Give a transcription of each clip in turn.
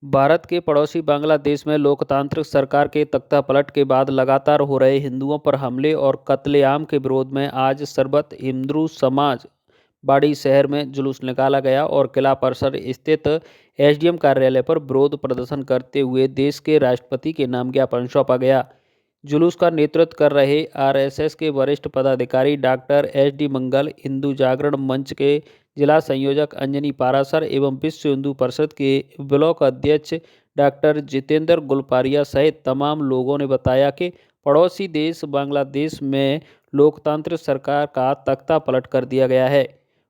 भारत के पड़ोसी बांग्लादेश में लोकतांत्रिक सरकार के तख्तापलट के बाद लगातार हो रहे हिंदुओं पर हमले और कत्लेआम के विरोध में आज सर्वत्र हिंदू समाज बाड़ी शहर में जुलूस निकाला गया और किला परिसर स्थित एसडीएम कार्यालय पर विरोध प्रदर्शन करते हुए देश के राष्ट्रपति के नाम ज्ञापन सौंपा गया। जुलूस का नेतृत्व कर रहे आरएसएस के वरिष्ठ पदाधिकारी डॉक्टर एस डी मंगल, हिंदू जागरण मंच के जिला संयोजक अंजनी पारासर एवं विश्व हिंदू परिषद के ब्लॉक अध्यक्ष डॉक्टर जितेंद्र गुलपारिया सहित तमाम लोगों ने बताया कि पड़ोसी देश बांग्लादेश में लोकतांत्रिक सरकार का तख्ता पलट कर दिया गया है।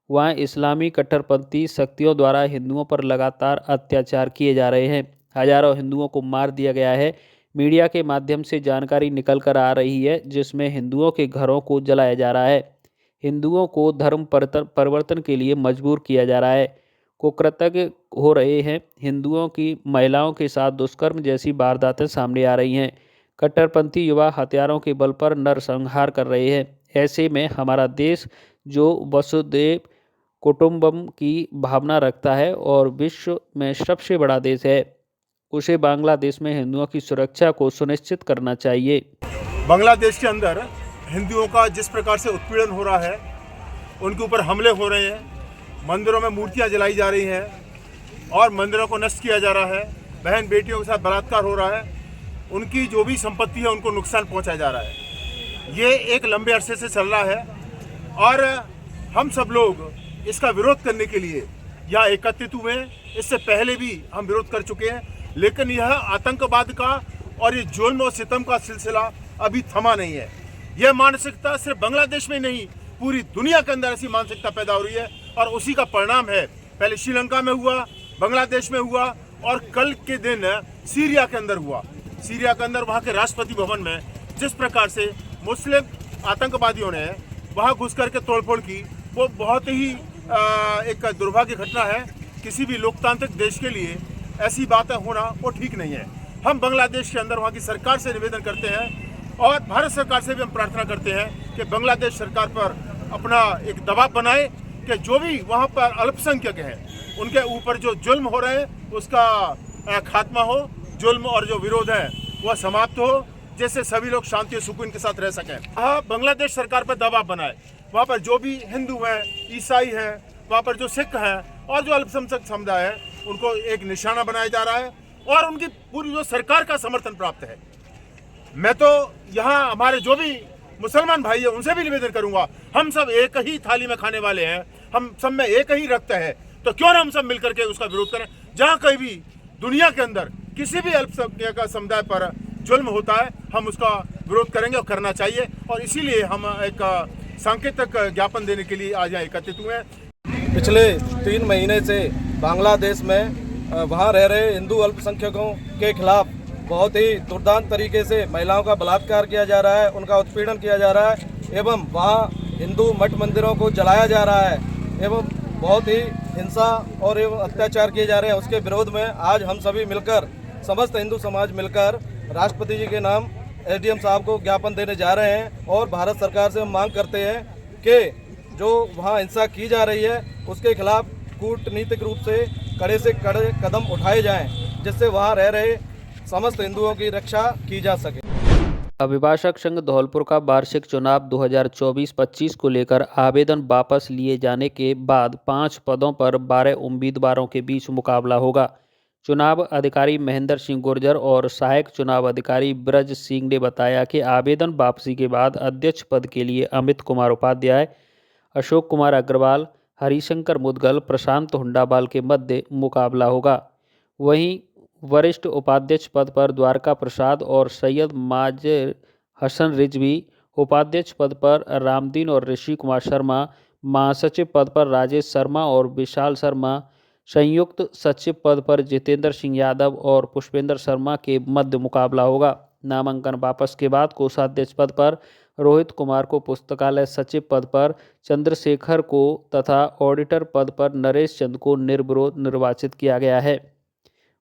वहाँ इस्लामी कट्टरपंथी शक्तियों द्वारा हिंदुओं पर लगातार अत्याचार किए जा रहे हैं। हजारों हिंदुओं को मार दिया गया है। मीडिया के माध्यम से जानकारी निकल कर आ रही है जिसमें हिंदुओं के घरों को जलाया जा रहा है। हिंदुओं को धर्म परिवर्तन के लिए मजबूर किया जा रहा है। कुकृत्य हो रहे हैं। हिंदुओं की महिलाओं के साथ दुष्कर्म जैसी वारदातें सामने आ रही हैं। कट्टरपंथी युवा हथियारों के बल पर नरसंहार कर रहे हैं। ऐसे में हमारा देश जो वसुधैव कुटुंबकम की भावना रखता है और विश्व में सबसे बड़ा देश है, उसे बांग्लादेश में हिंदुओं की सुरक्षा को सुनिश्चित करना चाहिए। बांग्लादेश के अंदर हिंदुओं का जिस प्रकार से उत्पीड़न हो रहा है, उनके ऊपर हमले हो रहे हैं, मंदिरों में मूर्तियां जलाई जा रही हैं और मंदिरों को नष्ट किया जा रहा है, बहन बेटियों के साथ बलात्कार हो रहा है, उनकी जो भी संपत्ति है उनको नुकसान पहुंचाया जा रहा है। ये एक लंबे अरसे से चल रहा है और हम सब लोग इसका विरोध करने के लिए यहाँ एकत्रित हुए हैं। इससे पहले भी हम विरोध कर चुके हैं, लेकिन यह आतंकवाद का और ये जुल्म और सितम का सिलसिला अभी थमा नहीं है। यह मानसिकता सिर्फ बांग्लादेश में नहीं, पूरी दुनिया के अंदर ऐसी मानसिकता पैदा हो रही है और उसी का परिणाम है। पहले श्रीलंका में हुआ, बांग्लादेश में हुआ और कल के दिन सीरिया के अंदर हुआ। सीरिया के अंदर वहाँ के राष्ट्रपति भवन में जिस प्रकार से मुस्लिम आतंकवादियों ने वहाँ घुस करके तोड़फोड़ की, वो बहुत ही एक दुर्भाग्य घटना है। किसी भी लोकतांत्रिक देश के लिए ऐसी बातें होना वो ठीक नहीं है। हम बांग्लादेश के अंदर वहाँ की सरकार से निवेदन करते हैं और भारत सरकार से भी हम प्रार्थना करते हैं कि बांग्लादेश सरकार पर अपना एक दबाव बनाए कि जो भी वहाँ पर अल्पसंख्यक हैं उनके ऊपर जो जुल्म हो रहे हैं उसका खात्मा हो, जुल्म और जो विरोध है वह समाप्त हो, जैसे सभी लोग शांति और सुकून के साथ रह सकें। हाँ, बांग्लादेश सरकार पर दबाव बनाए। वहाँ पर जो भी हिंदू हैं, ईसाई हैं, वहाँ पर जो सिख हैं और जो अल्पसंख्यक समुदाय है उनको एक निशाना बनाया जा रहा है और उनकी पूरी जो सरकार का समर्थन प्राप्त है। मैं तो यहाँ हमारे जो भी मुसलमान भाई है उनसे भी निवेदन करूंगा, हम सब एक ही थाली में खाने वाले हैं, हम सब में एक ही रक्त है, तो क्यों ना हम सब मिलकर के उसका विरोध करें। जहाँ कहीं भी दुनिया के अंदर किसी भी अल्पसंख्यक समुदाय पर जुल्म होता है हम उसका विरोध करेंगे और करना चाहिए, और इसीलिए हम एक सांकेतिक ज्ञापन देने के लिए आज यहाँ एकत्रित हुए हैं। पिछले 3 महीने से बांग्लादेश में वहाँ रह रहे हिंदू अल्पसंख्यकों के खिलाफ बहुत ही दुर्दांत तरीके से महिलाओं का बलात्कार किया जा रहा है, उनका उत्पीड़न किया जा रहा है एवं वहाँ हिंदू मठ मंदिरों को जलाया जा रहा है एवं बहुत ही हिंसा और एवं अत्याचार किए जा रहे हैं। उसके विरोध में आज हम सभी मिलकर, समस्त हिंदू समाज मिलकर राष्ट्रपति जी के नाम एसडीएम साहब को ज्ञापन देने जा रहे हैं और भारत सरकार से हम मांग करते हैं कि जो वहाँ हिंसा की जा रही है उसके खिलाफ कूटनीतिक रूप से कड़े कदम उठाए जाएं, जिससे वहाँ रह रहे समस्त हिंदुओं की रक्षा की जा सके। अभिभाषक संघ धौलपुर का वार्षिक चुनाव 2024-25 को लेकर आवेदन वापस लिए जाने के बाद 5 पदों पर 12 उम्मीदवारों के बीच मुकाबला होगा। चुनाव अधिकारी महेंद्र सिंह गुर्जर और सहायक चुनाव अधिकारी ब्रज सिंह ने बताया कि आवेदन वापसी के बाद अध्यक्ष पद के लिए अमित कुमार उपाध्याय, अशोक कुमार अग्रवाल, हरिशंकर मुदगल, प्रशांत हुंडाबाल के मध्य मुकाबला होगा। वहीं वरिष्ठ उपाध्यक्ष पद पर द्वारका प्रसाद और सैयद माजिद हसन रिजवी, उपाध्यक्ष पद पर रामदीन और ऋषि कुमार शर्मा, महासचिव पद पर राजेश शर्मा और विशाल शर्मा, संयुक्त सचिव पद पर जितेंद्र सिंह यादव और पुष्पेंद्र शर्मा के मध्य मुकाबला होगा। नामांकन वापस के बाद कोषाध्यक्ष पद पर रोहित कुमार को, पुस्तकालय सचिव पद पर चंद्रशेखर को तथा ऑडिटर पद पर नरेश चंद को निर्विरोध निर्वाचित किया गया है।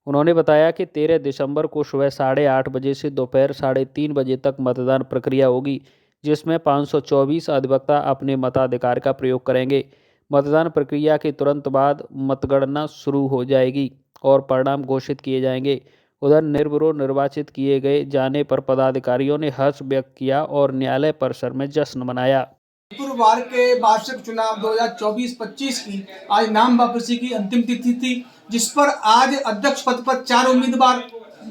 उन्होंने बताया कि 13 दिसंबर को सुबह 8:30 बजे से दोपहर 3:30 बजे तक मतदान प्रक्रिया होगी, जिसमें 524 अधिवक्ता अपने मताधिकार का प्रयोग करेंगे। मतदान प्रक्रिया के तुरंत बाद मतगणना शुरू हो जाएगी। और परिणाम घोषित किए जाएंगे। उधर निर्विरोध निर्वाचित किए गए जाने पर पदाधिकारियों ने हर्ष व्यक्त किया और न्यायालय परिसर में जश्न मनाया। शुक्रवार के वार्षिक चुनाव 2024-25 की आज नाम वापसी की अंतिम तिथि थी, जिस पर आज अध्यक्ष पद पर 4 उम्मीदवार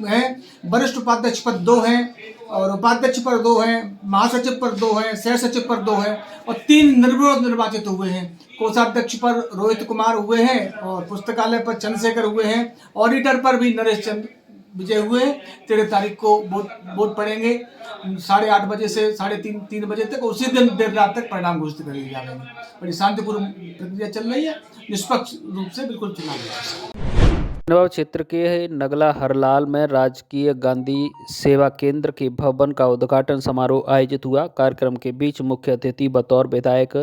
हैं, वरिष्ठ उपाध्यक्ष पर 2 हैं और उपाध्यक्ष पर 2 हैं, महासचिव पर 2 हैं, सह सचिव पर 2 हैं और 3 निर्विरोध निर्वाचित हुए हैं। कोषाध्यक्ष पर रोहित कुमार हुए हैं और पुस्तकालय पर चंद्रशेखर हुए हैं। ऑडिटर पर भी नरेश चंद्र विजय हुए। 13 तारीख को वोट पड़ेंगे 8:30 बजे से 3:30 बजे तक। उसी दिन देर रात तक परिणाम घोषित कर दिए जाएंगे। बड़ी शांतिपूर्ण प्रक्रिया चल रही है, निष्पक्ष रूप से बिल्कुल चुनाव होगा। नवा क्षेत्र के नगला हरलाल में राजकीय गांधी सेवा केंद्र के भवन का उद्घाटन समारोह आयोजित हुआ। कार्यक्रम के बीच मुख्य अतिथि बतौर विधायक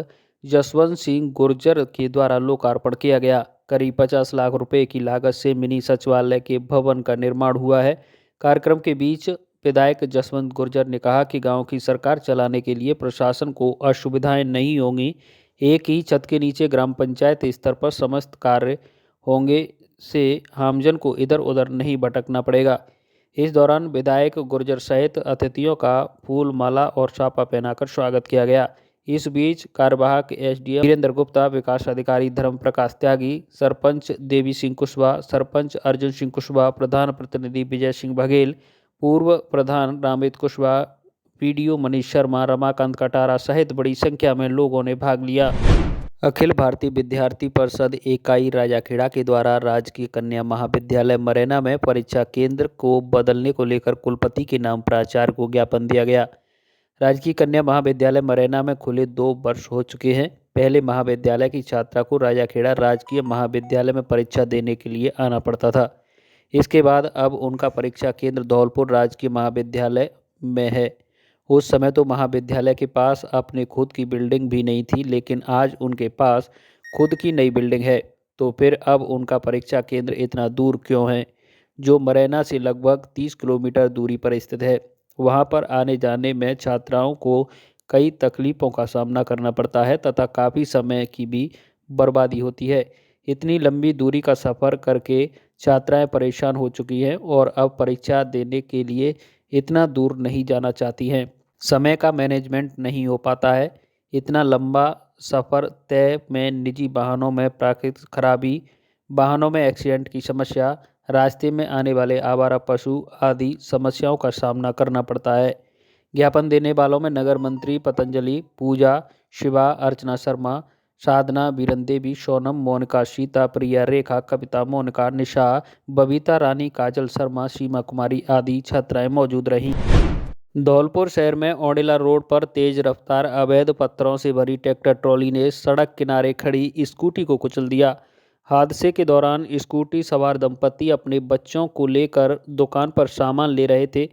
जसवंत सिंह गुर्जर के द्वारा लोकार्पण किया गया। करीब 50 लाख रुपए की लागत से मिनी सचिवालय के भवन का निर्माण हुआ है। कार्यक्रम के बीच विधायक जसवंत गुर्जर ने कहा कि गांव की सरकार चलाने के लिए प्रशासन को असुविधाएं नहीं होंगी। एक ही छत के नीचे ग्राम पंचायत स्तर पर समस्त कार्य होंगे से आमजन को इधर उधर नहीं भटकना पड़ेगा। इस दौरान विधायक गुर्जर सहित अतिथियों का फूल माला और छापा पहनाकर स्वागत किया गया। इस बीच कार्यवाहक एसडीएम वीरेंद्र गुप्ता, विकास अधिकारी धर्म प्रकाश त्यागी, सरपंच देवी सिंह कुशवाहा, सरपंच अर्जुन सिंह कुशवाहा, प्रधान प्रतिनिधि विजय सिंह बघेल, पूर्व प्रधान रामित कुशवाहा, पीडीओ मनीष शर्मा, रमाकांत कटारा सहित बड़ी संख्या में लोगों ने भाग लिया। अखिल भारतीय विद्यार्थी परिषद इकाई राजाखेड़ा के द्वारा राजकीय कन्या महाविद्यालय मरैना में परीक्षा केंद्र को बदलने को लेकर कुलपति के नाम प्राचार्य को ज्ञापन दिया गया। राजकीय कन्या महाविद्यालय मरैना में खुले 2 वर्ष हो चुके हैं। पहले महाविद्यालय की छात्रा को राजाखेड़ा राजकीय महाविद्यालय में परीक्षा देने के लिए आना पड़ता था। इसके बाद अब उनका परीक्षा केंद्र धौलपुर राजकीय महाविद्यालय में है। उस समय तो महाविद्यालय के पास अपनी खुद की बिल्डिंग भी नहीं थी, लेकिन आज उनके पास खुद की नई बिल्डिंग है। तो फिर अब उनका परीक्षा केंद्र इतना दूर क्यों है, जो मरैना से लगभग 30 किलोमीटर दूरी पर स्थित है। वहां पर आने जाने में छात्राओं को कई तकलीफ़ों का सामना करना पड़ता है तथा काफ़ी समय की भी बर्बादी होती है। इतनी लंबी दूरी का सफ़र करके छात्राएं परेशान हो चुकी हैं और अब परीक्षा देने के लिए इतना दूर नहीं जाना चाहती हैं। समय का मैनेजमेंट नहीं हो पाता है। इतना लंबा सफ़र तय में निजी वाहनों में प्राकृतिक खराबी, वाहनों में एक्सीडेंट की समस्या, रास्ते में आने वाले आवारा पशु आदि समस्याओं का सामना करना पड़ता है। ज्ञापन देने वालों में नगर मंत्री पतंजलि, पूजा, शिवा, अर्चना शर्मा, साधना, बीरन देवी, सोनम, मोनिका, सीता, प्रिया, रेखा, कविता, मोनिका, निशा, बबीता रानी, काजल शर्मा, सीमा कुमारी आदि छात्राएं मौजूद रहीं। धौलपुर शहर में ओडेला रोड पर तेज रफ्तार अवैध पत्थरों से भरी ट्रैक्टर ट्रॉली ने सड़क किनारे खड़ी स्कूटी को कुचल दिया। हादसे के दौरान स्कूटी सवार दंपति अपने बच्चों को लेकर दुकान पर सामान ले रहे थे,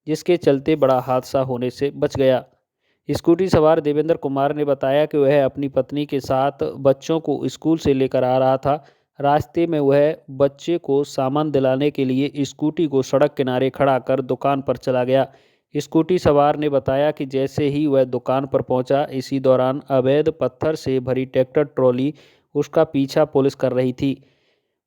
जिसके चलते बड़ा हादसा होने से बच गया। स्कूटी सवार देवेंद्र कुमार ने बताया कि वह अपनी पत्नी के साथ बच्चों को स्कूल से लेकर आ रहा था। रास्ते में वह बच्चे को सामान दिलाने के लिए स्कूटी को सड़क किनारे खड़ा कर दुकान पर चला गया। स्कूटी सवार ने बताया कि जैसे ही वह दुकान पर पहुंचा, इसी दौरान अवैध पत्थर से भरी ट्रैक्टर ट्रॉली उसका पीछा पुलिस कर रही थी।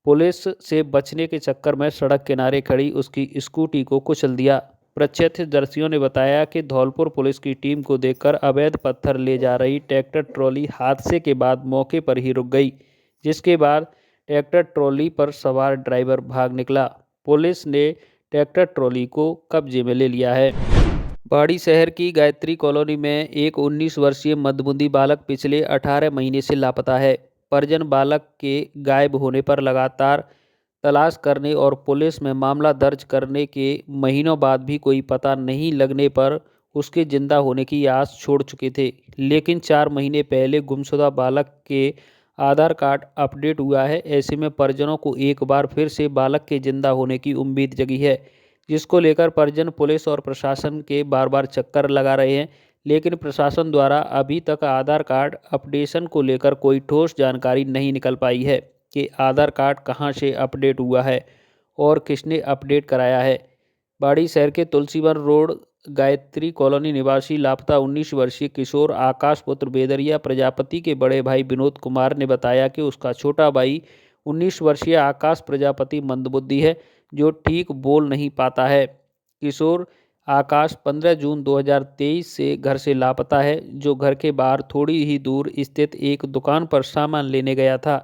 पुलिस से बचने के चक्कर में सड़क किनारे खड़ी उसकी स्कूटी को कुचल दिया। प्रत्यक्षदर्शियों ने बताया कि धौलपुर पुलिस की टीम को देखकर अवैध पत्थर ले जा रही ट्रैक्टर ट्रॉली हादसे के बाद मौके पर ही रुक गई, जिसके बाद ट्रैक्टर ट्रॉली पर सवार ड्राइवर भाग निकला। पुलिस ने ट्रैक्टर ट्रॉली को कब्जे में ले लिया है। पहाड़ी शहर की गायत्री कॉलोनी में एक 19 वर्षीय मंदबुद्धि बालक पिछले 18 महीने से लापता है। परिजन बालक के गायब होने पर लगातार तलाश करने और पुलिस में मामला दर्ज करने के महीनों बाद भी कोई पता नहीं लगने पर उसके जिंदा होने की आस छोड़ चुके थे। लेकिन 4 महीने पहले गुमशुदा बालक के आधार कार्ड अपडेट हुआ है। ऐसे में परिजनों को एक बार फिर से बालक के जिंदा होने की उम्मीद जगी है, जिसको लेकर परिजन पुलिस और प्रशासन के बार बार चक्कर लगा रहे हैं। लेकिन प्रशासन द्वारा अभी तक आधार कार्ड अपडेशन को लेकर कोई ठोस जानकारी नहीं निकल पाई है कि आधार कार्ड कहां से अपडेट हुआ है और किसने अपडेट कराया है। बाड़ी शहर के तुलसीवन रोड गायत्री कॉलोनी निवासी लापता 19 वर्षीय किशोर आकाश पुत्र बेदरिया प्रजापति के बड़े भाई विनोद कुमार ने बताया कि उसका छोटा भाई 19 वर्षीय आकाश प्रजापति मंदबुद्धि है, जो ठीक बोल नहीं पाता है। किशोर आकाश 15 जून 2023 से घर से लापता है, जो घर के बाहर थोड़ी ही दूर स्थित एक दुकान पर सामान लेने गया था।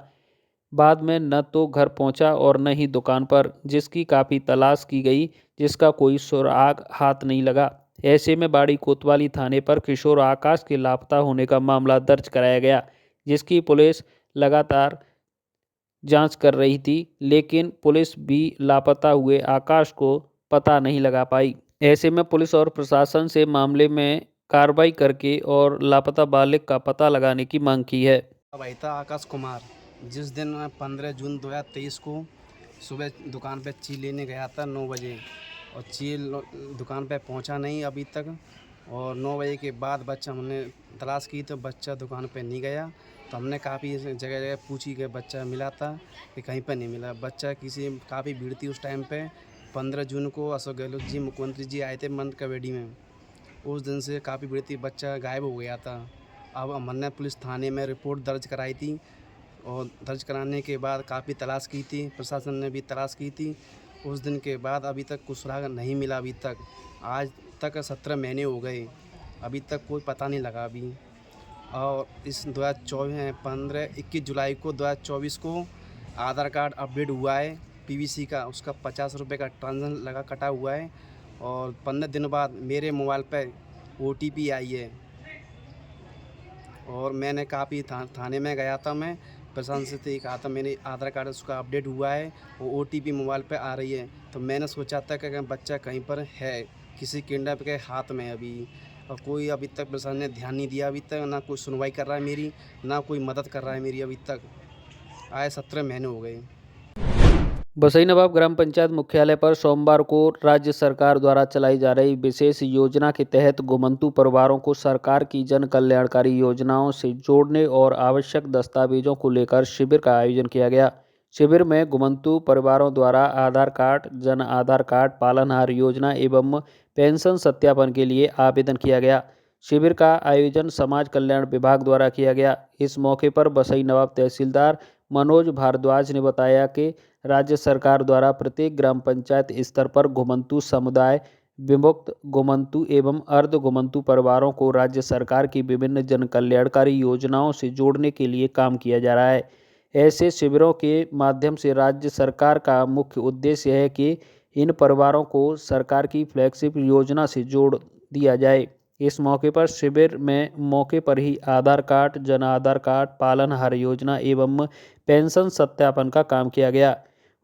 बाद में न तो घर पहुंचा और न ही दुकान पर, जिसकी काफ़ी तलाश की गई, जिसका कोई सुराग हाथ नहीं लगा। ऐसे में बाड़ी कोतवाली थाने पर किशोर आकाश के लापता होने का मामला दर्ज कराया गया, जिसकी पुलिस लगातार जांच कर रही थी, लेकिन पुलिस भी लापता हुए आकाश को पता नहीं लगा पाई। ऐसे में पुलिस और प्रशासन से मामले में कार्रवाई करके और लापता बालिग का पता लगाने की मांग की है। भाई था आकाश कुमार, जिस दिन मैं 15 जून 2023 को सुबह दुकान पे ची लेने गया था 9 बजे, और ची दुकान पे पहुंचा नहीं अभी तक। और 9 बजे के बाद बच्चा हमने तलाश की तो बच्चा दुकान पे नहीं गया। तो हमने काफ़ी जगह जगह पूछी कि बच्चा मिला था कि कहीं पर नहीं मिला। बच्चा किसी काफ़ी भीड़ थी उस टाइम पे। 15 जून को अशोक गहलोत जी मुख्यमंत्री जी आए थे मंद कवेडी में, उस दिन से काफ़ी भीड़ थी, बच्चा गायब हो गया था। अब हमने पुलिस थाने में रिपोर्ट दर्ज कराई थी, और दर्ज कराने के बाद काफ़ी तलाश की थी, प्रशासन ने भी तलाश की थी। उस दिन के बाद अभी तक कुछ सुराग नहीं मिला। अभी तक आज तक 17 महीने हो गए, अभी तक कोई पता नहीं लगा अभी। और इस 21 जुलाई को 2024 को आधार कार्ड अपडेट हुआ है पीवीसी का, उसका 50 रुपये का ट्रांजेक्शन लगा कटा हुआ है। और 15 दिन बाद मेरे मोबाइल पर OTP आई है, और मैंने काफ़ी थाने में गया था, मैं प्रशासन से कहा था मेरे आधार कार्ड उसका अपडेट हुआ है, वो OTP मोबाइल पे आ रही है। तो मैंने सोचा था कि बच्चा कहीं पर है, किसी किडनैप के हाथ में अभी, और कोई अभी तक प्रशासन ने ध्यान नहीं दिया। अभी तक ना कोई सुनवाई कर रहा है मेरी, ना कोई मदद कर रहा है मेरी। अभी तक आए 17 महीने हो गए। बसई नवाब ग्राम पंचायत मुख्यालय पर सोमवार को राज्य सरकार द्वारा चलाई जा रही विशेष योजना के तहत घुमंतू परिवारों को सरकार की जन कल्याणकारी योजनाओं से जोड़ने और आवश्यक दस्तावेजों को लेकर शिविर का आयोजन किया गया। शिविर में घुमंतू परिवारों द्वारा आधार कार्ड, जन आधार कार्ड, पालनहार योजना एवं पेंशन सत्यापन के लिए आवेदन किया गया। शिविर का आयोजन समाज कल्याण विभाग द्वारा किया गया। इस मौके पर बसई नवाब तहसीलदार मनोज भारद्वाज ने बताया कि राज्य सरकार द्वारा प्रत्येक ग्राम पंचायत स्तर पर घुमंतू समुदाय, विमुक्त घुमंतू एवं अर्ध घुमंतू परिवारों को राज्य सरकार की विभिन्न जन कल्याणकारी योजनाओं से जोड़ने के लिए काम किया जा रहा है। ऐसे शिविरों के माध्यम से राज्य सरकार का मुख्य उद्देश्य है कि इन परिवारों को सरकार की फ्लैगशिप योजना से जोड़ दिया जाए। इस मौके पर शिविर में मौके पर ही आधार कार्ड, जन आधार कार्ड, पालनहार योजना एवं पेंशन सत्यापन का काम किया गया।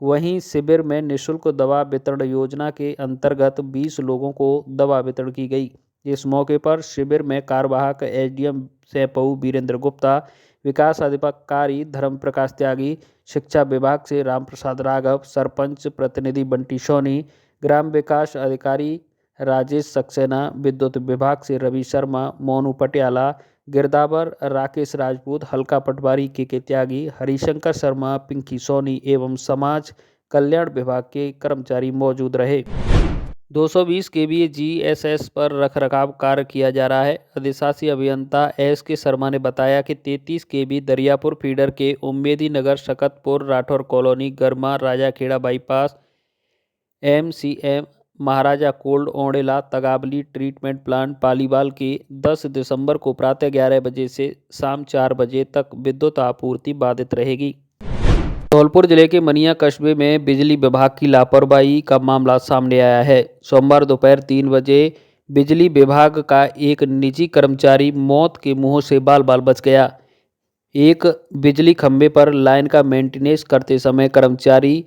वहीं शिविर में निःशुल्क दवा वितरण योजना के अंतर्गत 20 लोगों को दवा वितरण की गई। इस मौके पर शिविर में कार्यवाहक SDM सैपऊ वीरेंद्र गुप्ता, विकास अधिकारी धर्म प्रकाश त्यागी, शिक्षा विभाग से राम प्रसाद राघव, सरपंच प्रतिनिधि बंटी सोनी, ग्राम विकास अधिकारी राजेश सक्सेना, विद्युत विभाग से रवि शर्मा, मोनू पटियाला, गिरदावर राकेश राजपूत, हल्का पटवारी के त्यागी, हरिशंकर शर्मा, पिंकी सोनी एवं समाज कल्याण विभाग के कर्मचारी मौजूद रहे। 220 kVA GSS पर रखरखाव कार्य किया जा रहा है। अधिशासी अभियंता SK शर्मा ने बताया कि 33 kV दरियापुर फीडर के उम्मेदी नगर, शकतपुर, राठौर कॉलोनी, गरमा, राजाखेड़ा बाईपास, MCM महाराजा कोल्ड, ओंडेला, तगाबली ट्रीटमेंट प्लांट, पालीवाल के 10 दिसंबर को प्रातः 11 बजे से शाम 4 बजे तक विद्युत आपूर्ति बाधित रहेगी। धौलपुर जिले के मनिया कस्बे में बिजली विभाग की लापरवाही का मामला सामने आया है। सोमवार दोपहर 3 बजे बिजली विभाग का एक निजी कर्मचारी मौत के मुंह से बाल बाल बच गया। एक बिजली खंभे पर लाइन का मेंटेनेंस करते समय कर्मचारी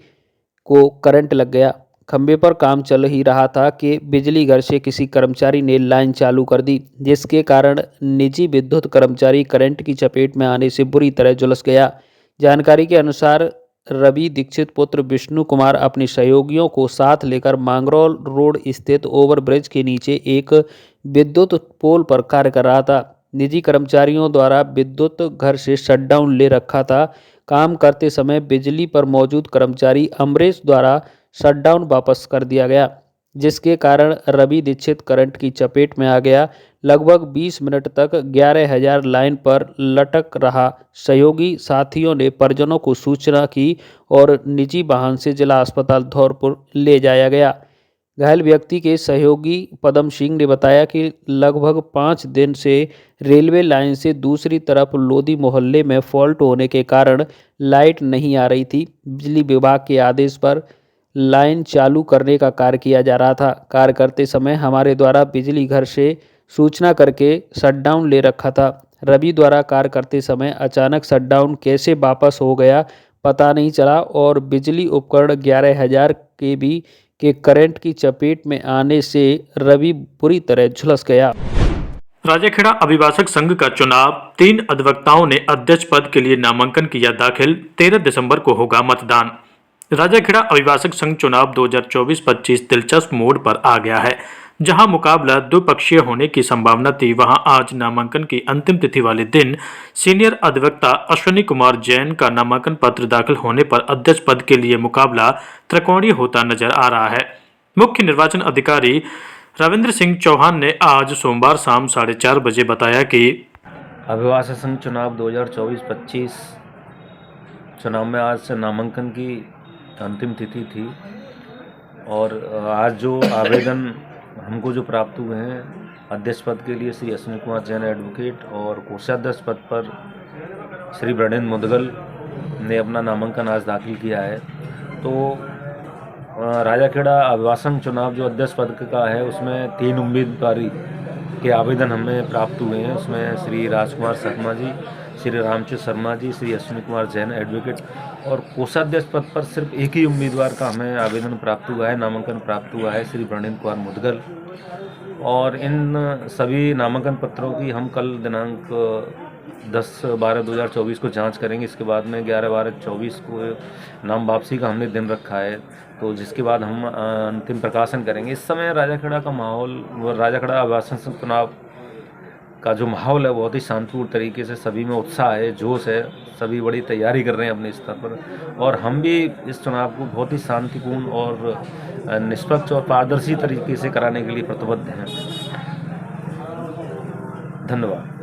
को करंट लग गया। खंभे पर काम चल ही रहा था कि बिजली घर से किसी कर्मचारी ने लाइन चालू कर दी, जिसके कारण निजी विद्युत कर्मचारी करंट की चपेट में आने से बुरी तरह झुलस गया। जानकारी के अनुसार रवि दीक्षित पुत्र विष्णु कुमार अपने सहयोगियों को साथ लेकर मांगरोल रोड स्थित ओवरब्रिज के नीचे एक विद्युत पोल पर कार्य कर रहा था। निजी कर्मचारियों द्वारा विद्युत घर से शटडाउन ले रखा था। काम करते समय बिजली पर मौजूद कर्मचारी अमरेश द्वारा शटडाउन वापस कर दिया गया। जिसके कारण रवि दीक्षित करंट की चपेट में आ गया। लगभग 20 मिनट तक 11,000 लाइन पर लटक रहा। सहयोगी साथियों ने परिजनों को सूचना की और निजी वाहन से जिला अस्पताल धौरपुर ले जाया गया। घायल व्यक्ति के सहयोगी पदम सिंह ने बताया कि लगभग 5 दिन से रेलवे लाइन से दूसरी तरफ लोधी मोहल्ले में फॉल्ट होने के कारण लाइट नहीं आ रही थी। बिजली विभाग के आदेश पर लाइन चालू करने का कार्य किया जा रहा था। कार्य करते समय हमारे द्वारा बिजली घर से सूचना करके शटडाउन ले रखा था। रवि द्वारा कार्य करते समय अचानक शटडाउन कैसे वापस हो गया पता नहीं चला और बिजली उपकरण 11,000 केवी के करंट की चपेट में आने से रवि पूरी तरह झुलस गया। राजाखेड़ा अभिभाषक संघ का चुनाव 3 अधिवक्ताओं ने अध्यक्ष पद के लिए नामांकन किया दाखिल। 13 दिसंबर को होगा मतदान। राजाखेड़ा अभिभाषक संघ चुनाव 2024-25 दिलचस्प मोड़ पर आ गया है। जहां मुकाबला द्विपक्षीय होने की संभावना थी, वहां आज नामांकन की अंतिम तिथि वाले दिन सीनियर अधिवक्ता अश्विनी कुमार जैन का नामांकन पत्र दाखिल होने पर अध्यक्ष पद के लिए मुकाबला त्रिकोणीय होता नजर आ रहा है। मुख्य निर्वाचन अधिकारी रविंद्र सिंह चौहान ने आज सोमवार शाम 4:30 बजे बताया कि अभिभाषक संघ चुनाव 2024-25 चुनाव में आज से नामांकन की अंतिम तिथि थी और आज जो आवेदन हमको जो प्राप्त हुए हैं अध्यक्ष पद के लिए श्री अश्विनी कुमार जैन एडवोकेट और कोषाध्यक्ष पद पर श्री ब्रडेन मुदगल ने अपना नामांकन आज दाखिल किया है। तो राजाखेड़ा अभिभाषक चुनाव जो अध्यक्ष पद का है उसमें 3 उम्मीदवारी के आवेदन हमें प्राप्त हुए हैं। उसमें श्री राजकुमार शर्मा जी, श्री रामचंद्र शर्मा जी, श्री अश्विनी कुमार जैन एडवोकेट और कोषाध्यक्ष पद पर सिर्फ एक ही उम्मीदवार का हमें आवेदन प्राप्त हुआ है, नामांकन प्राप्त हुआ है, श्री ब्रडेन कुमार मुदगल। और इन सभी नामांकन पत्रों की हम कल दिनांक 10/12/2024 को जांच करेंगे। इसके बाद में 11/12/24 को नाम वापसी का हमने दिन रखा है, तो जिसके बाद हम अंतिम प्रकाशन करेंगे। इस समय राजाखेड़ा का माहौल, राजाखेड़ा अभिभाषक चुनाव का जो माहौल है बहुत ही शांतिपूर्ण तरीके से, सभी में उत्साह है, जोश है, सभी बड़ी तैयारी कर रहे हैं अपने स्तर पर और हम भी इस चुनाव को बहुत ही शांतिपूर्ण और निष्पक्ष और पारदर्शी तरीके से कराने के लिए प्रतिबद्ध हैं। धन्यवाद।